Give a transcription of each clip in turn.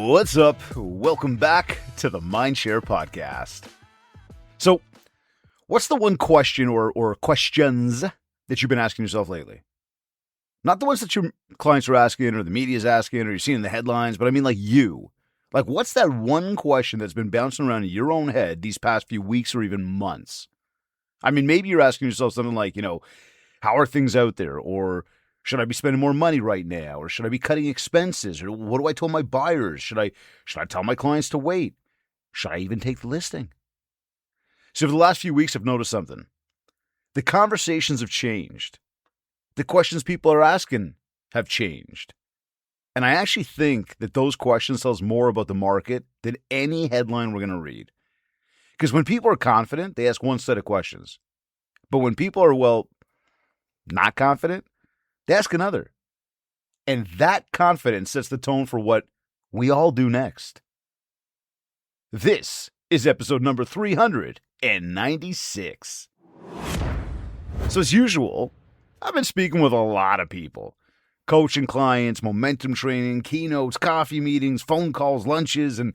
What's up? Welcome back to the MindShare Podcast. So, what's the one question or questions that you've been asking yourself lately? Not the ones that your clients are asking or the media's asking or you're seeing in the headlines, but I mean like you. Like, what's that one question that's been bouncing around in your own head these past few weeks or even months? I mean, maybe you're asking yourself something like, how are things out there? Or should I be spending more money right now? Or should I be cutting expenses? Or what do I tell my buyers? Should I tell my clients to wait? Should I even take the listing? So for the last few weeks, I've noticed something. The conversations have changed. The questions people are asking have changed. And I actually think that those questions tell us more about the market than any headline we're going to read. Because when people are confident, they ask one set of questions. But when people are, not confident, they ask another. And that confidence sets the tone for what we all do next. This is episode number 396. So as usual, I've been speaking with a lot of people. Coaching clients, momentum training, keynotes, coffee meetings, phone calls, lunches. And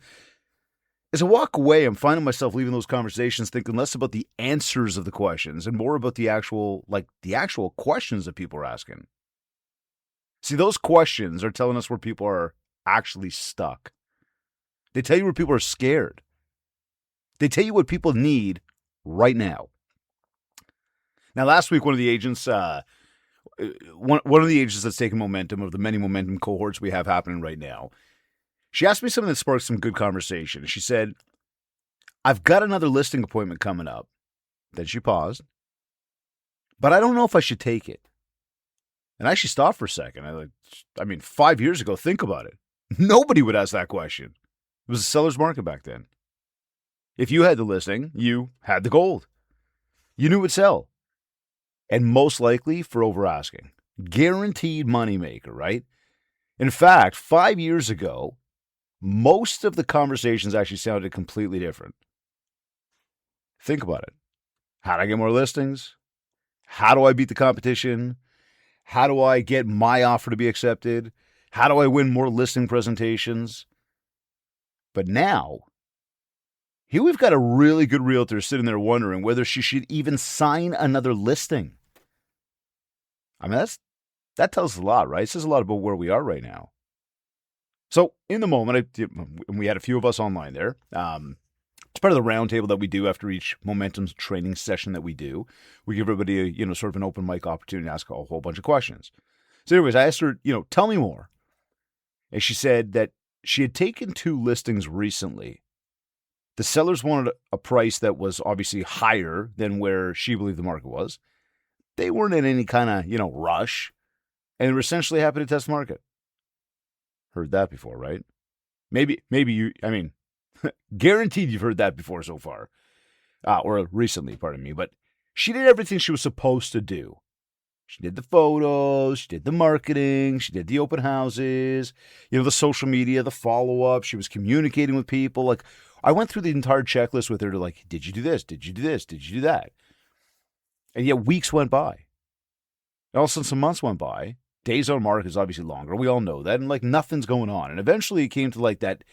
as I walk away, I'm finding myself leaving those conversations thinking less about the answers of the questions and more about the actual questions that people are asking. See, those questions are telling us where people are actually stuck. They tell you where people are scared. They tell you what people need right now. Now, last week, one of the agents that's taking momentum of the many momentum cohorts we have happening right now, she asked me something that sparked some good conversation. She said, I've got another listing appointment coming up. Then she paused, but I don't know if I should take it. And I actually stopped for a second. 5 years ago, think about it. Nobody would ask that question. It was a seller's market back then. If you had the listing, you had the gold. You knew it would sell. And most likely for over asking. Guaranteed moneymaker, right? In fact, 5 years ago, most of the conversations actually sounded completely different. Think about it. How do I get more listings? How do I beat the competition? How do I get my offer to be accepted? How do I win more listing presentations? But now, here we've got a really good realtor sitting there wondering whether she should even sign another listing. I mean, that tells us a lot, right? It says a lot about where we are right now. So in the moment, we had a few of us online there. It's part of the roundtable that we do after each momentum training session that we do. We give everybody sort of an open mic opportunity to ask a whole bunch of questions. So anyways, I asked her, tell me more. And she said that she had taken 2 listings recently. The sellers wanted a price that was obviously higher than where she believed the market was. They weren't in any kind of, rush. And they were essentially happy to test the market. Heard that before, right? Maybe guaranteed you've heard that before so far. Or recently, pardon me. But she did everything she was supposed to do. She did the photos, she did the marketing, she did the open houses, the social media, the follow-up. She was communicating with people. I went through the entire checklist with her to did you do this? Did you do this? Did you do that? And yet weeks went by. And all of a sudden some months went by. Days on market is obviously longer. We all know that. And nothing's going on. And eventually it came to that,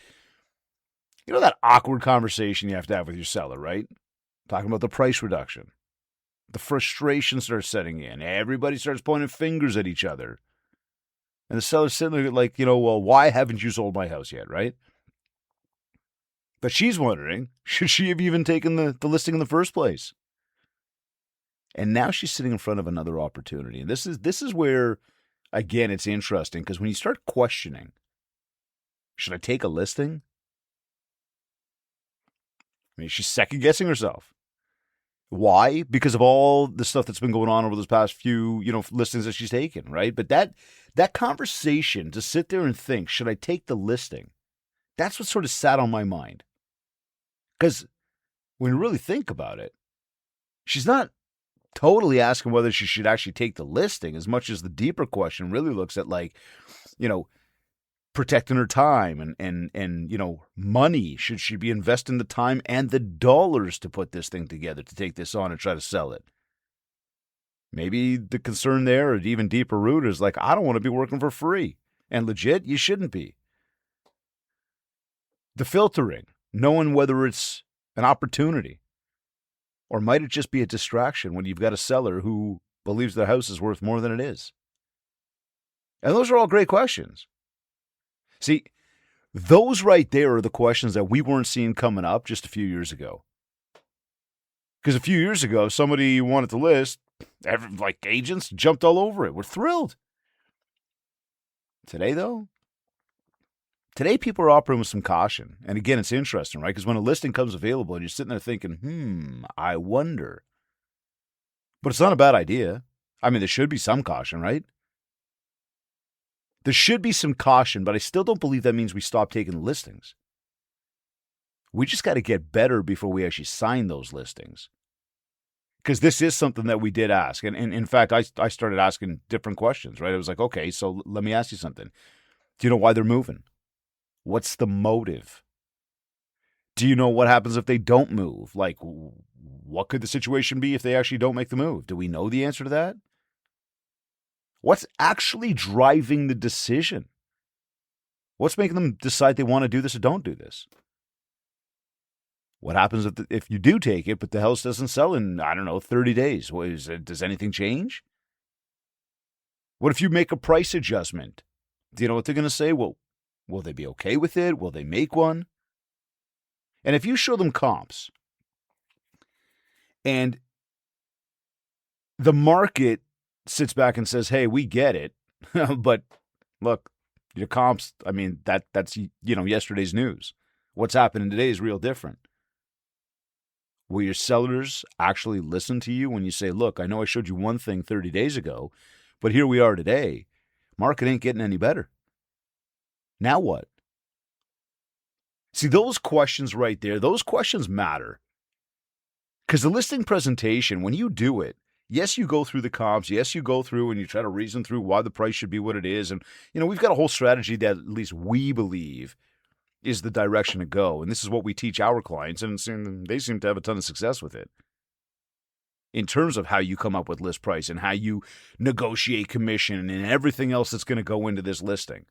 that awkward conversation you have to have with your seller, right? Talking about the price reduction. The frustration starts setting in. Everybody starts pointing fingers at each other. And the seller's sitting there why haven't you sold my house yet, right? But she's wondering, should she have even taken the listing in the first place? And now she's sitting in front of another opportunity. And this is where, again, it's interesting because when you start questioning, should I take a listing? She's second guessing herself. Why? Because of all the stuff that's been going on over those past few, listings that she's taken, right? But that conversation to sit there and think, should I take the listing? That's what sort of sat on my mind. Because when you really think about it, she's not totally asking whether she should actually take the listing as much as the deeper question really looks at protecting her time and money. Should she be investing the time and the dollars to put this thing together, to take this on and try to sell it? Maybe the concern there, or even deeper root, is I don't want to be working for free. And legit, you shouldn't be. The filtering, knowing whether it's an opportunity or might it just be a distraction when you've got a seller who believes their house is worth more than it is? And those are all great questions. See, those right there are the questions that we weren't seeing coming up just a few years ago. Because a few years ago, if somebody wanted to list, like agents jumped all over it. We're thrilled. Today, though, people are operating with some caution. And again, it's interesting, right? Because when a listing comes available and you're sitting there thinking, I wonder. But it's not a bad idea. I mean, there should be some caution, right? There should be some caution, but I still don't believe that means we stop taking listings. We just got to get better before we actually sign those listings. Because this is something that we did ask. And in fact, I started asking different questions, right? I was like, okay, so let me ask you something. Do you know why they're moving? What's the motive? Do you know what happens if they don't move? Like, what could the situation be if they actually don't make the move? Do we know the answer to that? What's actually driving the decision? What's making them decide they want to do this or don't do this? What happens if you do take it, but the house doesn't sell in, 30 days? Does anything change? What if you make a price adjustment? Do you know what they're going to say? Well, will they be okay with it? Will they make one? And if you show them comps and the market sits back and says, hey, we get it, but look, your comps, that's yesterday's news. What's happening today is real different. Will your sellers actually listen to you when you say, look, I know I showed you one thing 30 days ago, but here we are today. Market ain't getting any better. Now what? See, those questions right there, those questions matter. Because the listing presentation, when you do it, yes, you go through the comps. Yes, you go through and you try to reason through why the price should be what it is. And, we've got a whole strategy that at least we believe is the direction to go. And this is what we teach our clients, and they seem to have a ton of success with it. In terms of how you come up with list price and how you negotiate commission and everything else that's going to go into this listing.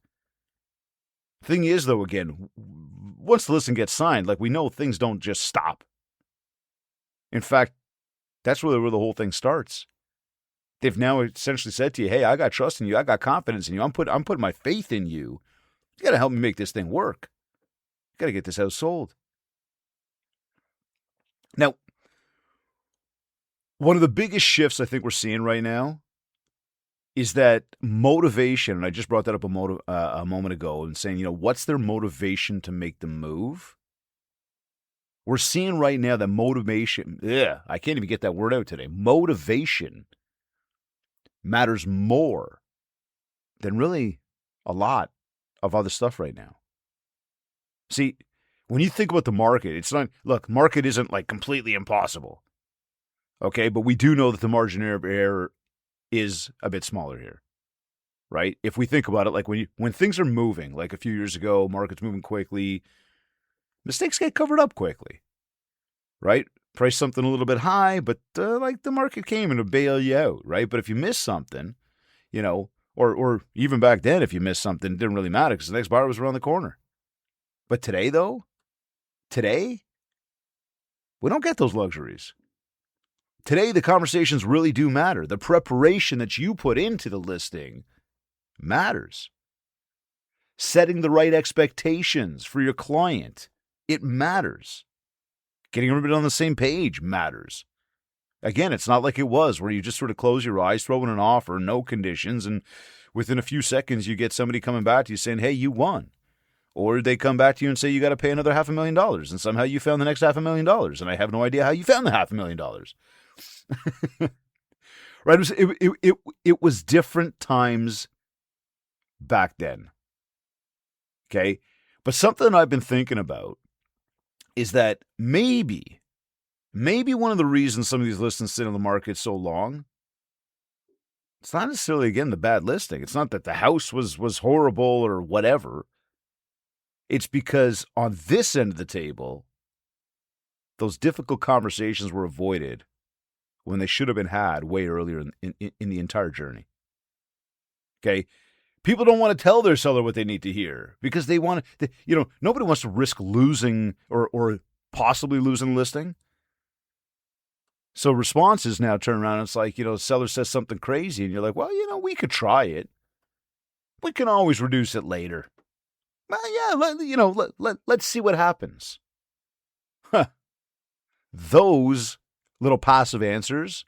Thing is, though, again, once the listing gets signed, like we know things don't just stop. In fact, that's really where the whole thing starts. They've now essentially said to you, hey, I got trust in you. I got confidence in you. I'm putting my faith in you. You got to help me make this thing work. Got to get this house sold. Now, one of the biggest shifts I think we're seeing right now is that motivation, and I just brought that up a moment ago, and saying, what's their motivation to make the move? We're seeing right now that motivation, I can't even get that word out today. Motivation matters more than really a lot of other stuff right now. See, when you think about the market, it's not, look, market isn't like completely impossible. Okay, but we do know that the margin of error is a bit smaller here, right? If we think about it, like when things are moving, like a few years ago, market's moving quickly, mistakes get covered up quickly, right? Price something a little bit high, but like the market came in to bail you out, right? But if you miss something, or even back then, if you missed something, it didn't really matter because the next buyer was around the corner. But today, though, we don't get those luxuries. Today, the conversations really do matter. The preparation that you put into the listing matters. Setting the right expectations for your client, it matters. Getting everybody on the same page matters. Again, it's not like it was where you just sort of close your eyes, throw in an offer, no conditions, and within a few seconds you get somebody coming back to you saying, hey, you won. Or they come back to you and say you got to pay another $500,000, and somehow you found the next $500,000, and I have no idea how you found the $500,000. Right? It was different times back then. Okay? But something I've been thinking about is that maybe one of the reasons some of these listings sit on the market so long, it's not necessarily, again, the bad listing. It's not that the house was horrible or whatever. It's because on this end of the table, those difficult conversations were avoided when they should have been had way earlier in the entire journey. Okay? People don't want to tell their seller what they need to hear because they want to, nobody wants to risk losing or possibly losing the listing. So responses now turn around and it's like, the seller says something crazy and you're like, well, we could try it. We can always reduce it later. Well, yeah, let's see what happens. Huh. Those little passive answers,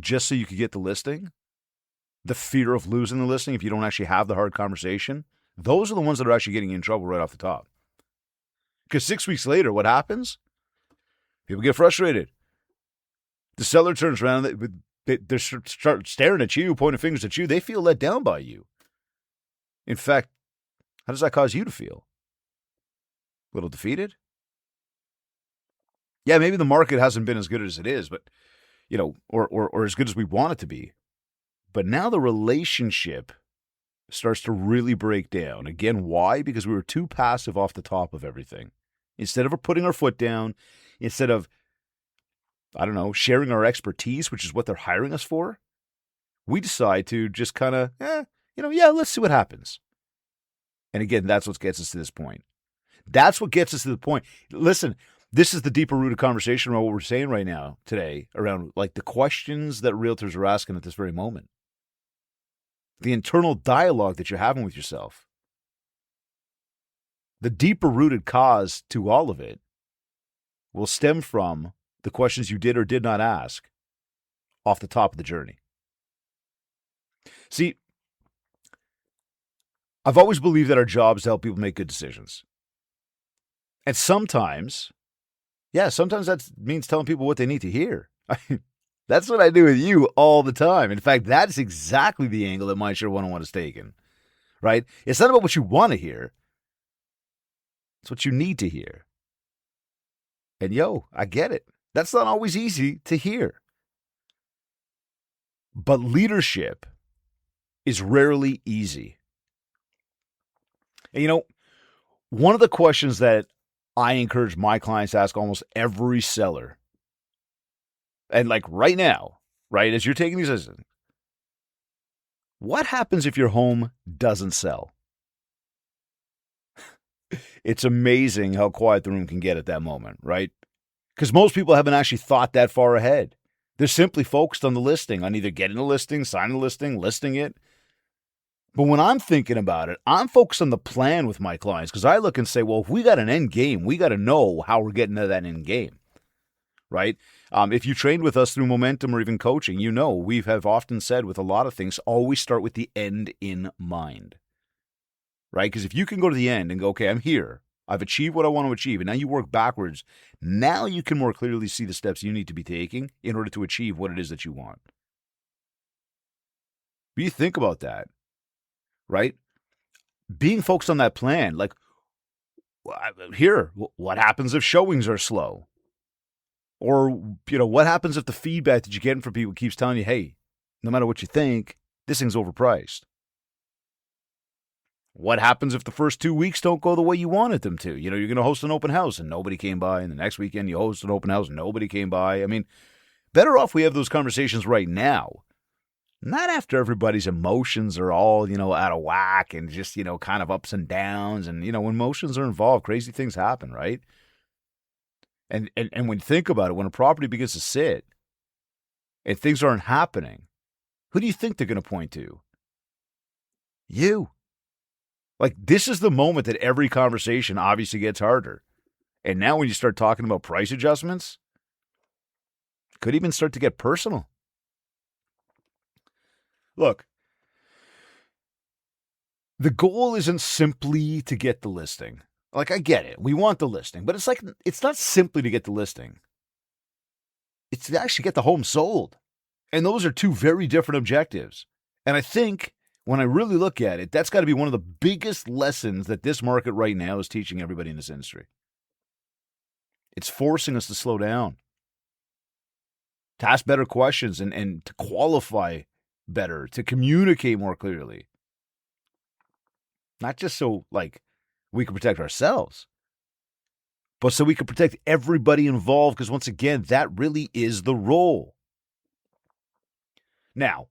just so you could get the listing, the fear of losing the listing if you don't actually have the hard conversation, those are the ones that are actually getting you in trouble right off the top. Because 6 weeks later, what happens? People get frustrated. The seller turns around, they start staring at you, pointing fingers at you. They feel let down by you. In fact, how does that cause you to feel? A little defeated? Yeah, maybe the market hasn't been as good as it is, but, or as good as we want it to be. But now the relationship starts to really break down. Again, why? Because we were too passive off the top of everything. Instead of putting our foot down, instead of, sharing our expertise, which is what they're hiring us for, we decide to just kind of, let's see what happens. And again, that's what gets us to this point. That's what gets us to the point. Listen, this is the deeper rooted conversation around what we're saying right now today around like the questions that realtors are asking at this very moment. The internal dialogue that you're having with yourself. The deeper rooted cause to all of it will stem from the questions you did or did not ask off the top of the journey. See, I've always believed that our job is to help people make good decisions. And sometimes that means telling people what they need to hear. That's what I do with you all the time. In fact, that's exactly the angle that MindShare 101 is taking, right? It's not about what you want to hear. It's what you need to hear. And I get it. That's not always easy to hear. But leadership is rarely easy. And one of the questions that I encourage my clients to ask almost every seller, and like right now, right, as you're taking these decisions, what happens if your home doesn't sell? It's amazing how quiet the room can get at that moment, right? Because most people haven't actually thought that far ahead. They're simply focused on the listing, on either getting the listing, signing the listing, listing it. But when I'm thinking about it, I'm focused on the plan with my clients because I look and say, well, if we got an end game, we got to know how we're getting to that end game, right? If you trained with us through momentum or even coaching, we have often said with a lot of things, always start with the end in mind, right? Because if you can go to the end and go, okay, I'm here, I've achieved what I want to achieve, and now you work backwards, now you can more clearly see the steps you need to be taking in order to achieve what it is that you want. But you think about that. Right? Being focused on that plan, like here, what happens if showings are slow? Or, what happens if the feedback that you're getting from people keeps telling you, hey, no matter what you think, this thing's overpriced? What happens if the first 2 weeks don't go the way you wanted them to? You're going to host an open house and nobody came by, and the next weekend you host an open house and nobody came by. I mean, better off we have those conversations right now. Not after everybody's emotions are all, out of whack and just, kind of ups and downs. And, when emotions are involved, crazy things happen, right? And when you think about it, when a property begins to sit and things aren't happening, who do you think they're going to point to? You. Like, this is the moment that every conversation obviously gets harder. And now when you start talking about price adjustments, it could even start to get personal. Look, the goal isn't simply to get the listing. Like, I get it. We want the listing, but it's not simply to get the listing. It's to actually get the home sold. And those are two very different objectives. And I think when I really look at it, that's got to be one of the biggest lessons that this market right now is teaching everybody in this industry. It's forcing us to slow down, to ask better questions and to qualify better, to communicate more clearly. Not just so we can protect ourselves, but so we can protect everybody involved, because once again, that really is the role. Now,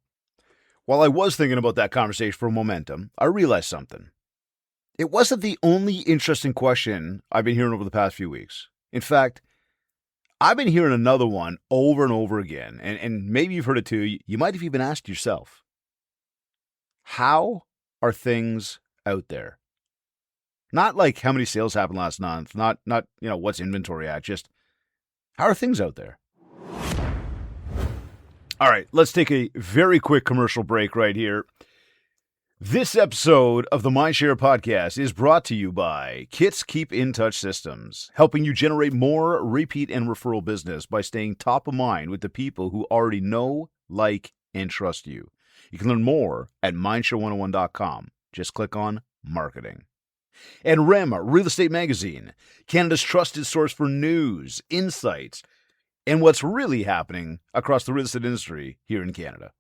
While I was thinking about that conversation for momentum, I realized something. It wasn't the only interesting question I've been hearing over the past few weeks. In fact, I've been hearing another one over and over again, and maybe you've heard it too. You might have even asked yourself, how are things out there? Not like how many sales happened last month, not what's inventory at, just how are things out there? All right, let's take a very quick commercial break right here. This episode of the MindShare Podcast is brought to you by Kit's Keep in Touch Systems, helping you generate more repeat and referral business by staying top of mind with the people who already know, like, and trust you. You can learn more at mindshare101.com. Just click on Marketing. And REMA, Real Estate Magazine, Canada's trusted source for news, insights, and what's really happening across the real estate industry here in Canada.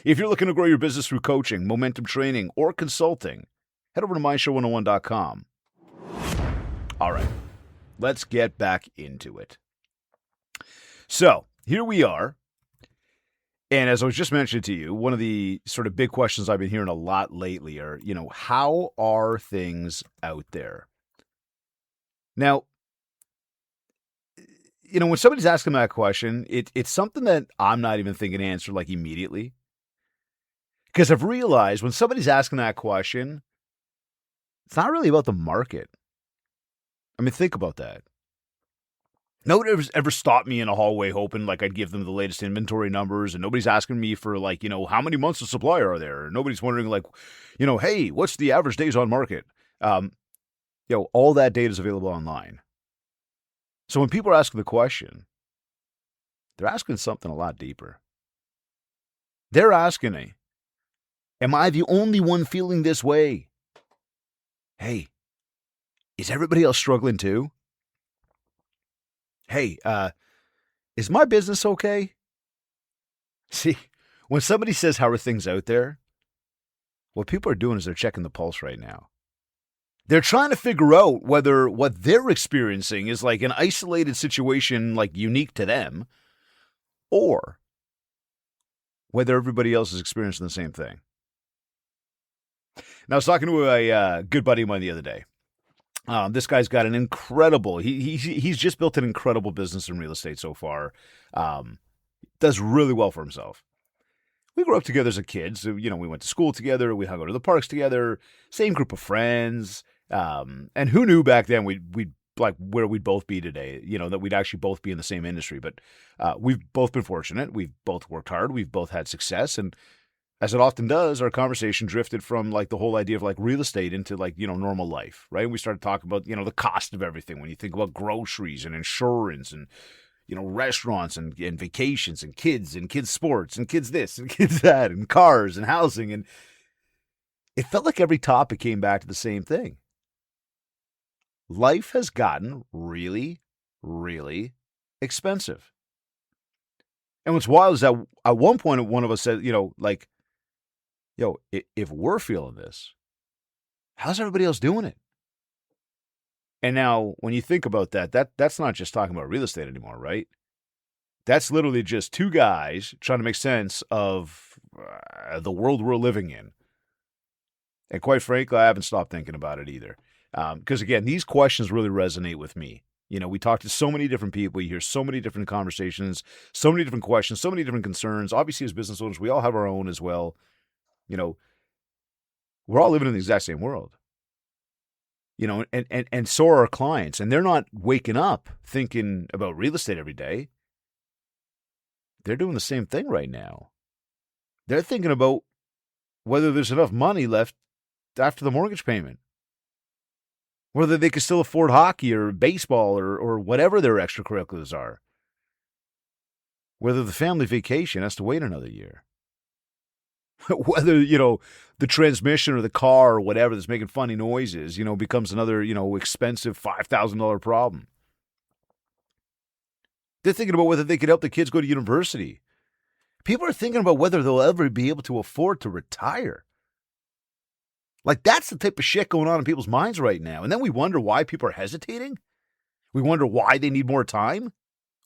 If you're looking to grow your business through coaching, momentum training, or consulting, head over to mindshare101.com. All right, let's get back into it. So here we are. And as I was just mentioning to you, one of the sort of big questions I've been hearing a lot lately are, how are things out there? Now, when somebody's asking that question, it's something that I'm not even thinking to answer like immediately. Because I've realized when somebody's asking that question, it's not really about the market. I mean, think about that. Nobody's ever stopped me in a hallway hoping like I'd give them the latest inventory numbers, and nobody's asking me for like, how many months of supply are there? Nobody's wondering like, hey, what's the average days on market? All that data is available online. So when people are asking the question, they're asking something a lot deeper. They're asking me, am I the only one feeling this way? Hey, is everybody else struggling too? Hey, is my business okay? See, when somebody says, how are things out there? What people are doing is they're checking the pulse right now. They're trying to figure out whether what they're experiencing is like an isolated situation, like unique to them, or whether everybody else is experiencing the same thing. Now, I was talking to a good buddy of mine the other day. This guy's got an incredible, he's just built an incredible business in real estate so far. Does really well for himself. We grew up together as a kid. So, we went to school together. We hung out to the parks together. Same group of friends. And who knew back then we'd like where we'd both be today, that we'd actually both be in the same industry. But we've both been fortunate. We've both worked hard. We've both had success. And as it often does, our conversation drifted from like the whole idea of like real estate into like, normal life, right? And we started talking about, the cost of everything. When you think about groceries and insurance and, restaurants and vacations and kids sports and kids this and kids that and cars and housing. And it felt like every topic came back to the same thing. Life has gotten really, really expensive. And what's wild is that at one point, one of us said, if we're feeling this, how's everybody else doing it? And now when you think about that's not just talking about real estate anymore, right? That's literally just two guys trying to make sense of the world we're living in. And quite frankly, I haven't stopped thinking about it either. Because again, these questions really resonate with me. We talk to so many different people. You hear so many different conversations, so many different questions, so many different concerns. Obviously, as business owners, we all have our own as well. We're all living in the exact same world. And so are our clients. And they're not waking up thinking about real estate every day. They're doing the same thing right now. They're thinking about whether there's enough money left after the mortgage payment. Whether they can still afford hockey or baseball or whatever their extracurriculars are. Whether the family vacation has to wait another year. Whether, the transmission or the car or whatever that's making funny noises, becomes another, expensive $5,000 problem. They're thinking about whether they could help the kids go to university. People are thinking about whether they'll ever be able to afford to retire. Like, that's the type of shit going on in people's minds right now. And then we wonder why people are hesitating. We wonder why they need more time.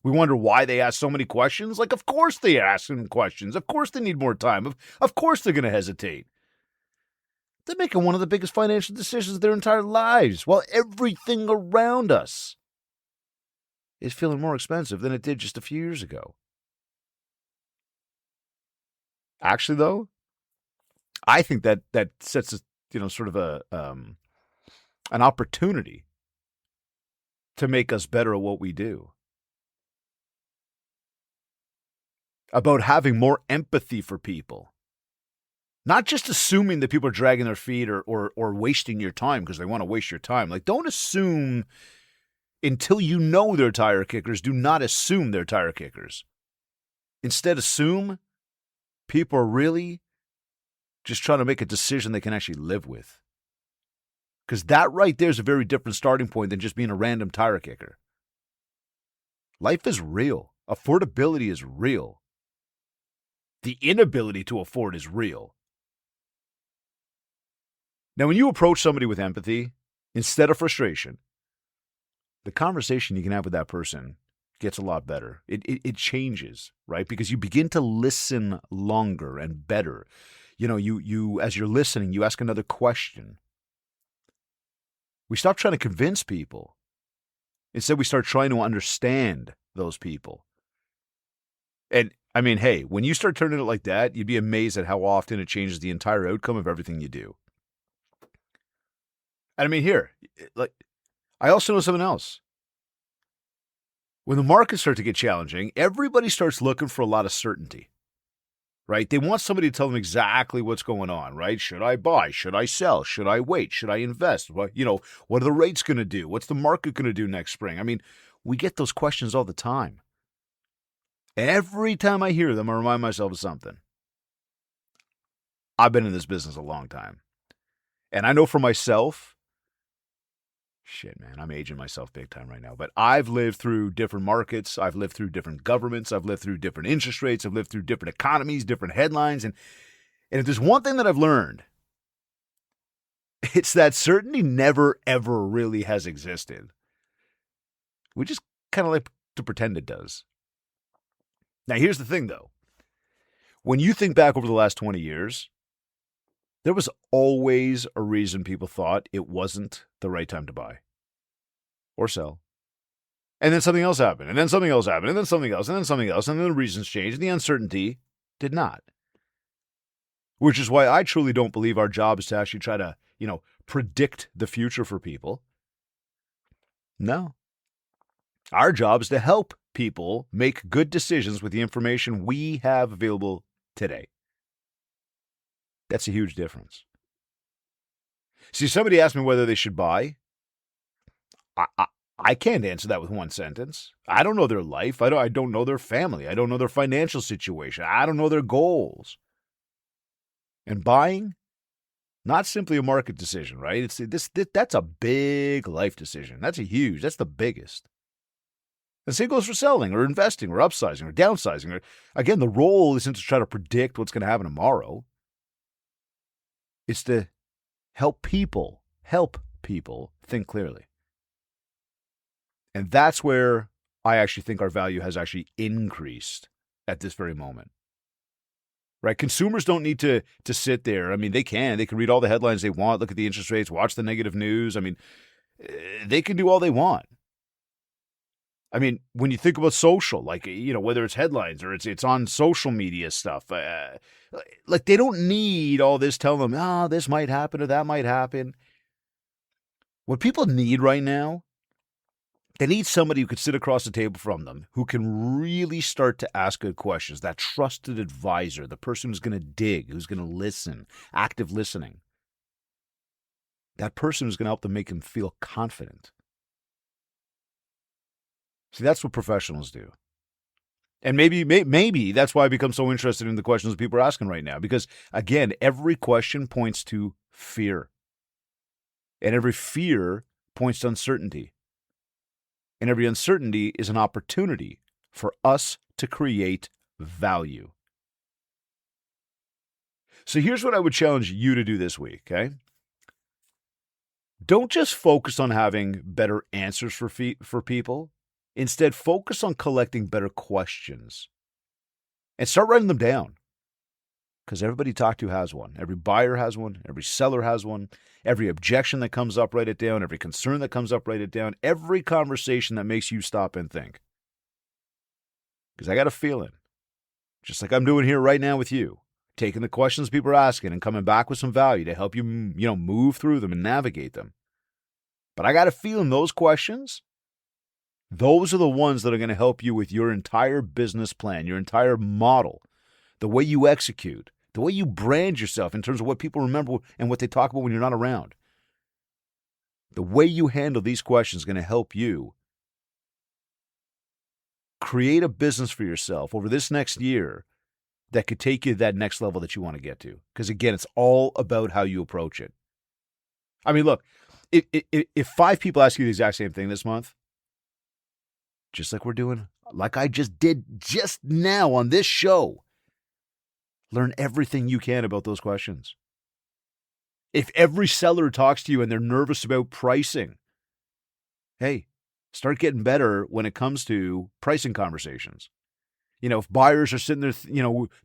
We wonder why they ask so many questions. Like, of course they ask them questions. Of course they need more time. Of course they're going to hesitate. They're making one of the biggest financial decisions of their entire lives while everything around us is feeling more expensive than it did just a few years ago. Actually, though, I think that sets sort of an opportunity to make us better at what we do. About having more empathy for people. Not just assuming that people are dragging their feet or wasting your time because they want to waste your time. Like, don't assume until you know they're tire kickers. Do not assume they're tire kickers. Instead, assume people are really just trying to make a decision they can actually live with. Because that right there is a very different starting point than just being a random tire kicker. Life is real. Affordability is real. The inability to afford is real. Now, when you approach somebody with empathy, instead of frustration, the conversation you can have with that person gets a lot better. It changes, right? Because you begin to listen longer and better. You as you're listening, you ask another question. We stop trying to convince people. Instead, we start trying to understand those people. And I mean, hey, when you start turning it like that, you'd be amazed at how often it changes the entire outcome of everything you do. And I mean, here, like, I also know something else. When the markets start to get challenging, everybody starts looking for a lot of certainty, right? They want somebody to tell them exactly what's going on, right? Should I buy? Should I sell? Should I wait? Should I invest? What are the rates going to do? What's the market going to do next spring? I mean, we get those questions all the time. Every time I hear them, I remind myself of something. I've been in this business a long time. And I know for myself, shit, man, I'm aging myself big time right now. But I've lived through different markets. I've lived through different governments. I've lived through different interest rates. I've lived through different economies, different headlines. And if there's one thing that I've learned, it's that certainty never, ever really has existed. We just kind of like to pretend it does. Now, here's the thing, though. When you think back over the last 20 years, there was always a reason people thought it wasn't the right time to buy or sell. And then something else happened, and then something else happened, and then something else, and then something else, and then the reasons changed, and the uncertainty did not. Which is why I truly don't believe our job is to actually try to, predict the future for people. No. Our job is to help people make good decisions with the information we have available today. That's a huge difference. See, somebody asked me whether they should buy. I can't answer that with one sentence. I don't know their life. I don't know their family. I don't know their financial situation. I don't know their goals. And buying, not simply a market decision, right? That's a big life decision. That's the biggest. The same goes for selling or investing or upsizing or downsizing. Again, the role isn't to try to predict what's going to happen tomorrow. It's to help people think clearly. And that's where I actually think our value has actually increased at this very moment. Right? Consumers don't need to sit there. I mean, they can read all the headlines they want, look at the interest rates, watch the negative news. I mean, they can do all they want. I mean, when you think about social, like, whether it's headlines or it's on social media stuff, like, they don't need all this telling them, this might happen or that might happen. What people need right now, they need somebody who could sit across the table from them, who can really start to ask good questions, that trusted advisor, the person who's going to dig, who's going to listen, active listening. That person who's going to help them make them feel confident. See, that's what professionals do. And maybe that's why I become so interested in the questions that people are asking right now. Because, again, every question points to fear. And every fear points to uncertainty. And every uncertainty is an opportunity for us to create value. So here's what I would challenge you to do this week, okay? Don't just focus on having better answers for people. Instead, focus on collecting better questions and start writing them down. Because everybody you talk to has one. Every buyer has one. Every seller has one. Every objection that comes up, write it down. Every concern that comes up, write it down. Every conversation that makes you stop and think. Because I got a feeling, just like I'm doing here right now with you, taking the questions people are asking and coming back with some value to help you, move through them and navigate them. But I got a feeling those questions, those are the ones that are going to help you with your entire business plan, your entire model, the way you execute, the way you brand yourself in terms of what people remember and what they talk about when you're not around. The way you handle these questions is going to help you create a business for yourself over this next year that could take you to that next level that you want to get to. Because again, it's all about how you approach it. I mean, look, if 5 people ask you the exact same thing this month, just like we're doing, like I just did just now on this show, learn everything you can about those questions. If every seller talks to you and they're nervous about pricing, hey, start getting better when it comes to pricing conversations. If buyers are sitting there,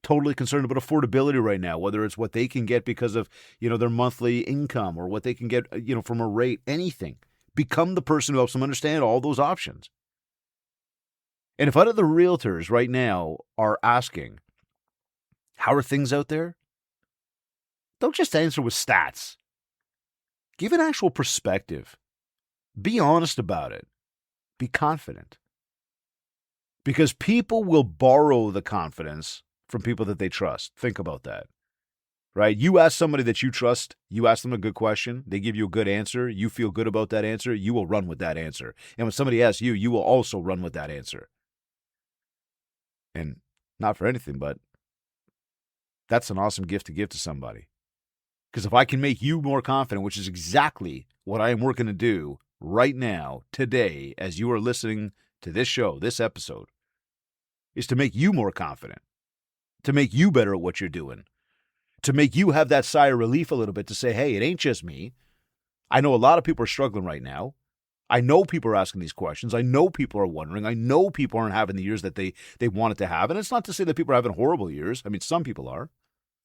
totally concerned about affordability right now, whether it's what they can get because of, their monthly income or what they can get, from a rate, anything, become the person who helps them understand all those options. And if other realtors right now are asking, how are things out there? Don't just answer with stats. Give an actual perspective. Be honest about it. Be confident. Because people will borrow the confidence from people that they trust. Think about that, right? You ask somebody that you trust, you ask them a good question, they give you a good answer, you feel good about that answer, you will run with that answer. And when somebody asks you, you will also run with that answer. And not for anything, but that's an awesome gift to give to somebody. Because if I can make you more confident, which is exactly what I am working to do right now, today, as you are listening to this show, this episode, is to make you more confident, to make you better at what you're doing, to make you have that sigh of relief a little bit to say, hey, it ain't just me. I know a lot of people are struggling right now. I know people are asking these questions. I know people are wondering. I know people aren't having the years that they wanted to have. And it's not to say that people are having horrible years. I mean, some people are.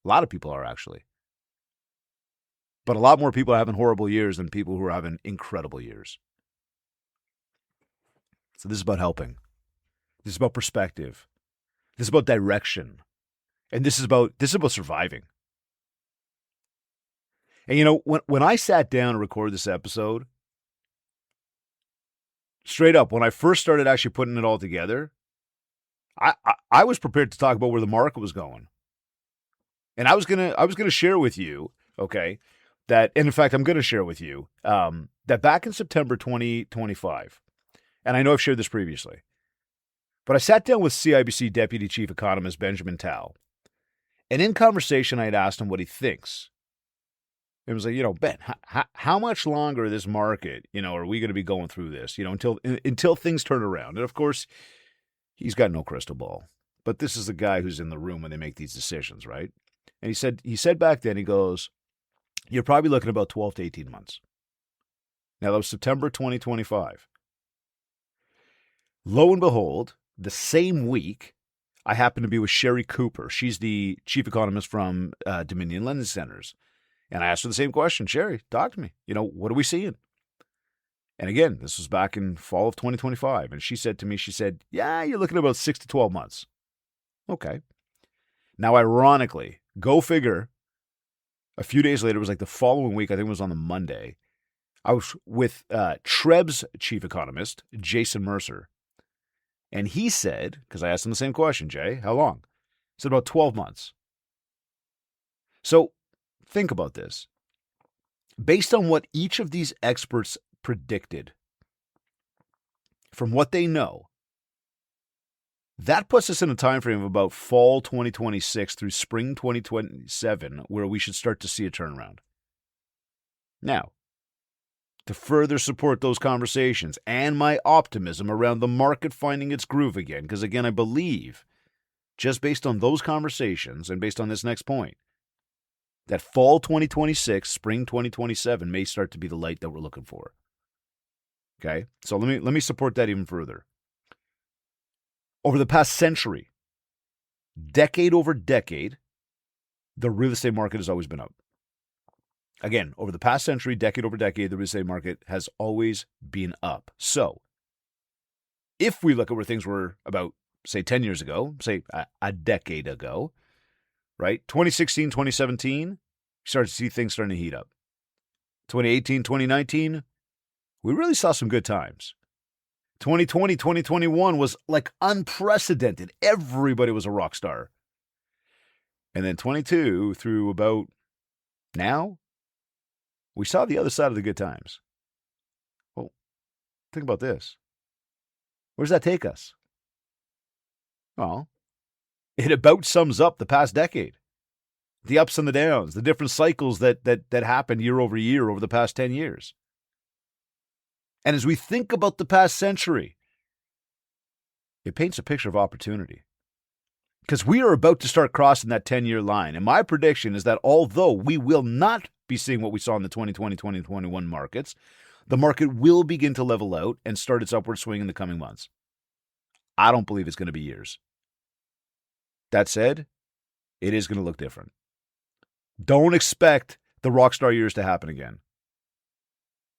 A lot of people are, actually. But a lot more people are having horrible years than people who are having incredible years. So this is about helping. This is about perspective. This is about direction. And this is about surviving. And when I sat down to record this episode, straight up, when I first started actually putting it all together, I was prepared to talk about where the market was going. And I was gonna share with you, okay, that, and in fact, I'm gonna share with you that back in September 2025, and I know I've shared this previously, but I sat down with CIBC Deputy Chief Economist Benjamin Tal, and in conversation, I had asked him what he thinks. It was like, Ben, how much longer this market, are we going to be going through this, until things turn around? And of course, he's got no crystal ball, but this is the guy who's in the room when they make these decisions, right? And he said back then, he goes, you're probably looking at about 12 to 18 months. Now, that was September 2025. Lo and behold, the same week, I happened to be with Sherry Cooper. She's the chief economist from Dominion Lending Centers. And I asked her the same question. Sherry, talk to me. What are we seeing? And again, this was back in fall of 2025. And she said to me, yeah, you're looking at about 6 to 12 months. Okay. Now, ironically, go figure, a few days later, it was like the following week, I think it was on the Monday, I was with Treb's chief economist, Jason Mercer. And he said, because I asked him the same question, Jay, how long? He said about 12 months. So think about this. Based on what each of these experts predicted, from what they know, that puts us in a time frame of about fall 2026 through spring 2027, where we should start to see a turnaround. Now, to further support those conversations and my optimism around the market finding its groove again, because again, I believe, just based on those conversations and based on this next point, that fall 2026, spring 2027 may start to be the light that we're looking for. Okay? So let me support that even further. Over the past century, decade over decade, the real estate market has always been up. Again, over the past century, decade over decade, the real estate market has always been up. So, if we look at where things were about, say, 10 years ago, say a decade ago, right? 2016, 2017, you started to see things starting to heat up. 2018, 2019, we really saw some good times. 2020, 2021 was like unprecedented. Everybody was a rock star. And then 22 through about now, we saw the other side of the good times. Well, think about this. Where does that take us? Well, it about sums up the past decade. The ups and the downs, the different cycles that happened year over the past 10 years. And as we think about the past century, it paints a picture of opportunity. Because we are about to start crossing that 10-year line. And my prediction is that although we will not be seeing what we saw in the 2020, 2021 markets, the market will begin to level out and start its upward swing in the coming months. I don't believe it's going to be years. That said, it is going to look different. Don't expect the rockstar years to happen again.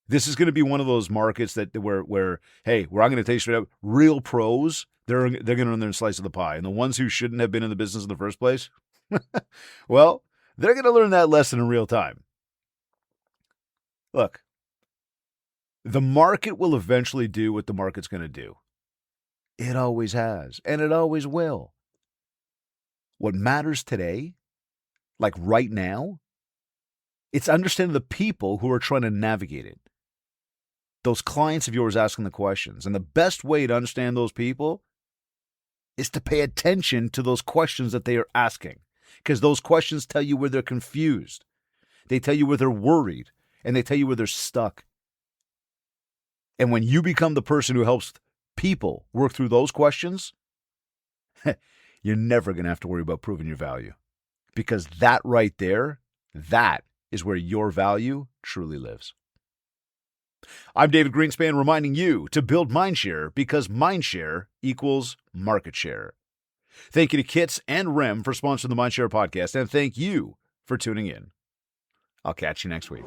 This is going to be one of those markets where hey, I'm going to tell you straight up, real pros, they're going to earn their slice of the pie. And the ones who shouldn't have been in the business in the first place, well, they're going to learn that lesson in real time. Look, the market will eventually do what the market's going to do. It always has, and it always will. What matters today, like right now, it's understanding the people who are trying to navigate it. Those clients of yours asking the questions. And the best way to understand those people is to pay attention to those questions that they are asking. Because those questions tell you where they're confused. They tell you where they're worried. And they tell you where they're stuck. And when you become the person who helps people work through those questions, you're never going to have to worry about proving your value. Because that right there, that is where your value truly lives. I'm David Greenspan reminding you to build MindShare because MindShare equals market share. Thank you to Kits and Rem for sponsoring the MindShare podcast, and thank you for tuning in. I'll catch you next week.